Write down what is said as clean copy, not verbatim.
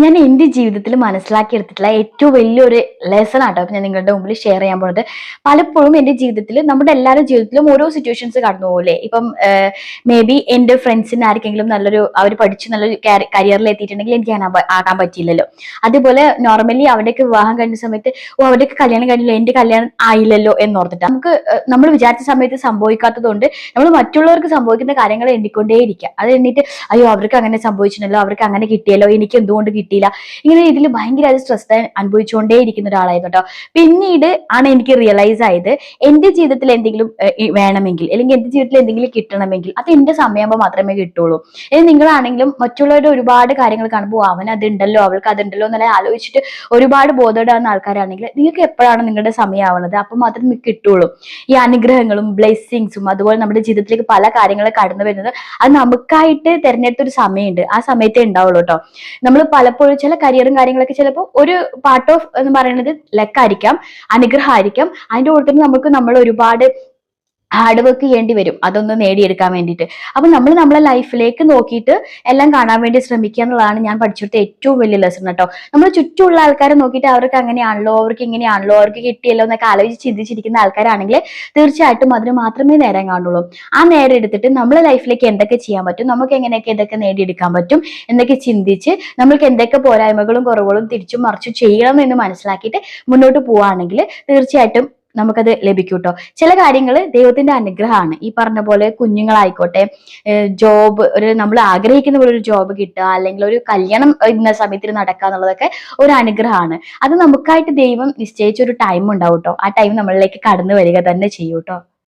ഞാൻ എൻ്റെ ജീവിതത്തിൽ മനസ്സിലാക്കിയെടുത്തിട്ടുള്ള ഏറ്റവും വലിയൊരു ലെസൺ ആട്ടോ ഇപ്പൊ ഞാൻ നിങ്ങളുടെ മുമ്പിൽ ഷെയർ ചെയ്യാൻ പോകുന്നത്. പലപ്പോഴും എൻ്റെ ജീവിതത്തിൽ നമ്മുടെ എല്ലാവരുടെ ജീവിതത്തിലും ഓരോ സിറ്റുവേഷൻസ് കടന്നു പോകില്ലേ. ഇപ്പം മേ ബി എൻ്റെ ഫ്രണ്ട്സിന് ആർക്കെങ്കിലും നല്ലൊരു അവർ പഠിച്ച് നല്ലൊരു കരിയറിൽ എത്തിയിട്ടുണ്ടെങ്കിൽ എനിക്ക് ആകാൻ പറ്റിയില്ലല്ലോ. അതേപോലെ നോർമലി അവിടേക്ക് വിവാഹം കഴിഞ്ഞ സമയത്ത് അവിടേക്ക് കല്യാണം കഴിഞ്ഞല്ലോ, എൻ്റെ കല്യാണം ആയില്ലല്ലോ എന്നോർത്തിട്ട് നമുക്ക് നമ്മൾ വിചാരിച്ച സമയത്ത് സംഭവിക്കാത്തത് കൊണ്ട് നമ്മൾ മറ്റുള്ളവർക്ക് സംഭവിക്കുന്ന കാര്യങ്ങൾ എണ്ണിക്കൊണ്ടേയിരിക്കുക. അത് എണ്ണിട്ട് അയ്യോ അവർക്ക് അങ്ങനെ സംഭവിച്ചിട്ടുണ്ടല്ലോ, അവർക്ക് അങ്ങനെ കിട്ടിയല്ലോ, എനിക്ക് എന്തുകൊണ്ട് കിട്ടിയില്ല, ഇങ്ങനെ ഇതിൽ ഭയങ്കര സ്ട്രെസ് അനുഭവിച്ചുകൊണ്ടേ ഇരിക്കുന്ന ഒരാളായിരുന്നു കേട്ടോ. പിന്നീട് ആണ് എനിക്ക് റിയലൈസ് ആയത് എന്റെ ജീവിതത്തിൽ എന്തെങ്കിലും വേണമെങ്കിൽ അല്ലെങ്കിൽ എന്റെ ജീവിതത്തിൽ എന്തെങ്കിലും കിട്ടണമെങ്കിൽ അത് എന്റെ സമയമാകുമ്പോൾ മാത്രമേ കിട്ടുള്ളൂ. നിങ്ങളാണെങ്കിലും മറ്റുള്ളവരുടെ ഒരുപാട് കാര്യങ്ങൾ കാണുമ്പോൾ അവൻ അതുണ്ടല്ലോ അവൾക്ക് അതുണ്ടല്ലോ എന്നല്ല ആലോചിച്ചിട്ട് ഒരുപാട് ബോധേഡാകുന്ന ആൾക്കാരാണെങ്കിൽ നിങ്ങൾക്ക് എപ്പോഴാണ് നിങ്ങളുടെ സമയമാവുന്നത് അപ്പൊ മാത്രമേ നിങ്ങൾക്ക് കിട്ടുള്ളൂ. ഈ അനുഗ്രഹങ്ങളും ബ്ലെസ്സിങ്സും അതുപോലെ നമ്മുടെ ജീവിതത്തിലേക്ക് പല കാര്യങ്ങളും കടന്നു വരുന്നത് അത് നമുക്കായിട്ട് തിരഞ്ഞെടുത്തൊരു സമയമുണ്ട്, ആ സമയത്തേ ഉണ്ടാവുള്ളൂ കേട്ടോ. നമ്മൾ പലപ്പോഴും ചില കരിയറും കാര്യങ്ങളൊക്കെ ചിലപ്പോൾ ഒരു പാർട്ട് ഓഫ് എന്ന് പറയുന്നത് ലക്കായിരിക്കാം, അനുഗ്രഹമായിരിക്കാം. അതിന്റെ കൂടെ തന്നെ നമ്മൾ ഒരുപാട് ഹാർഡ് വർക്ക് ചെയ്യേണ്ടി വരും അതൊന്ന് നേടിയെടുക്കാൻ വേണ്ടിയിട്ട്. അപ്പൊ നമ്മൾ നമ്മളെ ലൈഫിലേക്ക് നോക്കിയിട്ട് എല്ലാം കാണാൻ വേണ്ടി ശ്രമിക്കുക എന്നുള്ളതാണ് ഞാൻ പഠിച്ചെടുത്ത ഏറ്റവും വലിയ ലെസൺ കേട്ടോ. നമ്മൾ ചുറ്റുമുള്ള ആൾക്കാരെ നോക്കിയിട്ട് അവർക്ക് അങ്ങനെയാണല്ലോ, അവർക്ക് ഇങ്ങനെയാണല്ലോ, അവർക്ക് കിട്ടിയല്ലോ എന്നൊക്കെ ആലോചിച്ച് ചിന്തിച്ചിരിക്കുന്ന ആൾക്കാരാണെങ്കിൽ തീർച്ചയായിട്ടും അതിന് മാത്രമേ നേരം കാണുള്ളൂ. ആ നേരം എടുത്തിട്ട് നമ്മളെ ലൈഫിലേക്ക് എന്തൊക്കെ ചെയ്യാൻ പറ്റും, നമുക്ക് എങ്ങനെയൊക്കെ ഇതൊക്കെ നേടിയെടുക്കാൻ പറ്റും എന്നൊക്കെ ചിന്തിച്ച് നമ്മൾക്ക് എന്തൊക്കെ പോരായ്മകളും കുറവുകളും തിരിച്ചും മറിച്ചും ചെയ്യണം എന്ന് മനസ്സിലാക്കിയിട്ട് മുന്നോട്ട് പോവുകയാണെങ്കിൽ തീർച്ചയായിട്ടും നമുക്കത് ലഭിക്കും കേട്ടോ. ചില കാര്യങ്ങൾ ദൈവത്തിന്റെ അനുഗ്രഹമാണ്. ഈ പറഞ്ഞ പോലെ കുഞ്ഞുങ്ങളായിക്കോട്ടെ, ജോബ്, നമ്മൾ ആഗ്രഹിക്കുന്ന പോലെ ഒരു ജോബ് കിട്ടുക, അല്ലെങ്കിൽ ഒരു കല്യാണം ഇന്ന സമയത്തിന് നടക്കുക എന്നുള്ളതൊക്കെ ഒരു അനുഗ്രഹമാണ്. അത് നമുക്കായിട്ട് ദൈവം നിശ്ചയിച്ച ഒരു ടൈം ഉണ്ടാവും കേട്ടോ. ആ ടൈം നമ്മളിലേക്ക് കടന്നു വരിക തന്നെ ചെയ്യും കേട്ടോ.